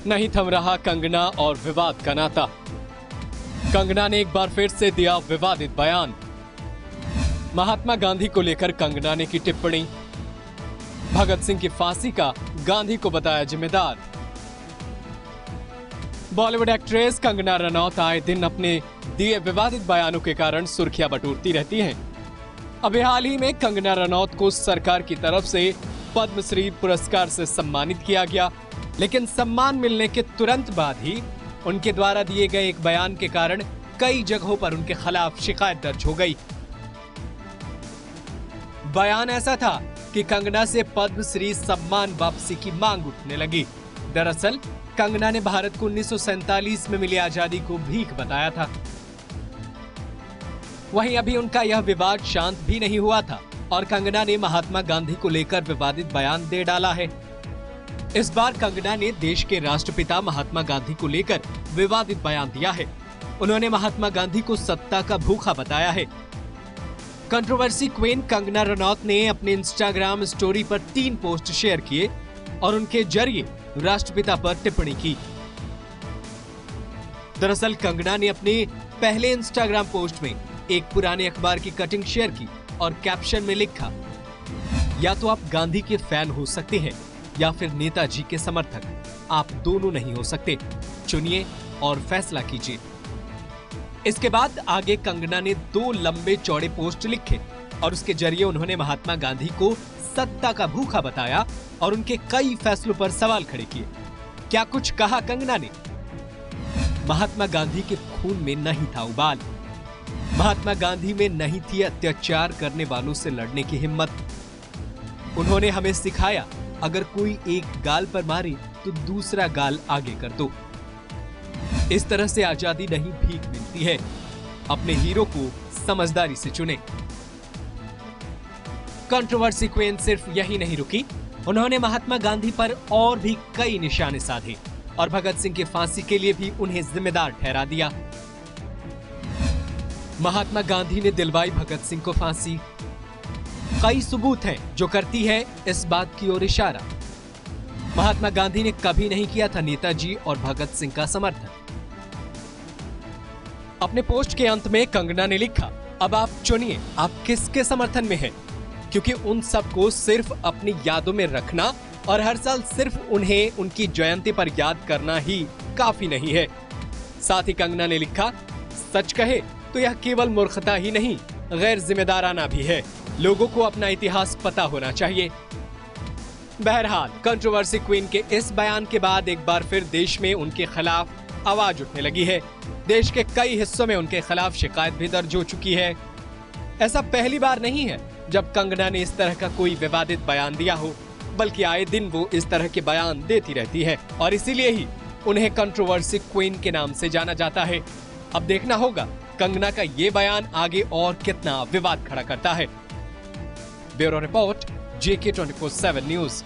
नहीं थम रहा कंगना और विवाद का नाता। कंगना ने एक बार फिर से दिया विवादित बयान। महात्मा गांधी को लेकर कंगना ने की टिप्पणी। भगत सिंह की फांसी का गांधी को बताया जिम्मेदार। बॉलीवुड एक्ट्रेस कंगना रनौत आए दिन अपने दिए विवादित बयानों के कारण सुर्खियां बटोरती रहती हैं। अभी हाल ही में कंगना रनौत को सरकार की तरफ से पद्मश्री पुरस्कार से सम्मानित किया गया, लेकिन सम्मान मिलने के तुरंत बाद ही उनके द्वारा दिए गए एक बयान के कारण कई जगहों पर उनके खिलाफ शिकायत दर्ज हो गई। बयान ऐसा था कि कंगना से पद्मश्री सम्मान वापसी की मांग उठने लगी। दरअसल कंगना ने भारत को 1947 में मिली आजादी को भीख बताया था। वहीं अभी उनका यह विवाद शांत भी नहीं हुआ था और कंगना ने महात्मा गांधी को लेकर विवादित बयान दे डाला है। इस बार कंगना ने देश के राष्ट्रपिता महात्मा गांधी को लेकर विवादित बयान दिया है। उन्होंने महात्मा गांधी को सत्ता का भूखा बताया है। कंट्रोवर्सी क्वीन कंगना रनौत ने अपने इंस्टाग्राम स्टोरी पर 3 पोस्ट शेयर किए और उनके जरिए राष्ट्रपिता पर टिप्पणी की। दरअसल कंगना ने अपने पहले इंस्टाग्राम पोस्ट में एक पुराने अखबार की कटिंग शेयर की और कैप्शन में लिखा, या तो आप गांधी के फैन हो सकते हैं या फिर नेताजी के समर्थक, आप दोनों नहीं हो सकते, चुनिए और फैसला कीजिए। इसके बाद आगे कंगना ने 2 लंबे चौड़े पोस्ट लिखे और उसके जरिए उन्होंने महात्मा गांधी को सत्ता का भूखा बताया और उनके कई फैसलों पर सवाल खड़े किए। क्या कुछ कहा कंगना ने? महात्मा गांधी के खून में नहीं था उबाल, महात्मा गांधी में नहीं थी अत्याचार करने वालों से लड़ने की हिम्मत। उन्होंने हमें सिखाया, अगर कोई एक गाल पर मारे तो दूसरा गाल आगे कर दो। इस तरह से आजादी नहीं भीख मिलती है। अपने हीरो को समझदारी से चुने। कंट्रोवर्सी क्वीन सिर्फ यही नहीं रुकी, उन्होंने महात्मा गांधी पर और भी कई निशाने साधे और भगत सिंह की फांसी के लिए भी उन्हें जिम्मेदार ठहरा दिया। महात्मा गांधी ने दिलवाई भगत सिंह को फांसी। कई सबूत हैं जो करती है इस बात की ओर इशारा। महात्मा गांधी ने कभी नहीं किया था नेताजी और भगत सिंह का समर्थन। अपने पोस्ट के अंत में कंगना ने लिखा, अब आप चुनिए आप किसके समर्थन में हैं, क्योंकि उन सबको सिर्फ अपनी यादों में रखना और हर साल सिर्फ उन्हें उनकी जयंती पर याद करना ही काफी नहीं है। साथ ही कंगना ने लिखा, सच कहे तो यह केवल मूर्खता ही नहीं, गैर जिम्मेदाराना भी है। लोगों को अपना इतिहास पता होना चाहिए। बहरहाल कंट्रोवर्सी क्वीन के इस बयान के बाद एक बार फिर देश में उनके खिलाफ आवाज उठने लगी है। देश के कई हिस्सों में उनके खिलाफ शिकायत भी दर्ज हो चुकी है। ऐसा पहली बार नहीं है जब कंगना ने इस तरह का कोई विवादित बयान दिया हो, बल्कि आए दिन वो इस तरह के बयान देती रहती है और इसीलिए ही उन्हें कंट्रोवर्सी क्वीन के नाम से जाना जाता है। अब देखना होगा कंगना का ये बयान आगे और कितना विवाद खड़ा करता है। Bureau report, JK 24/7 news.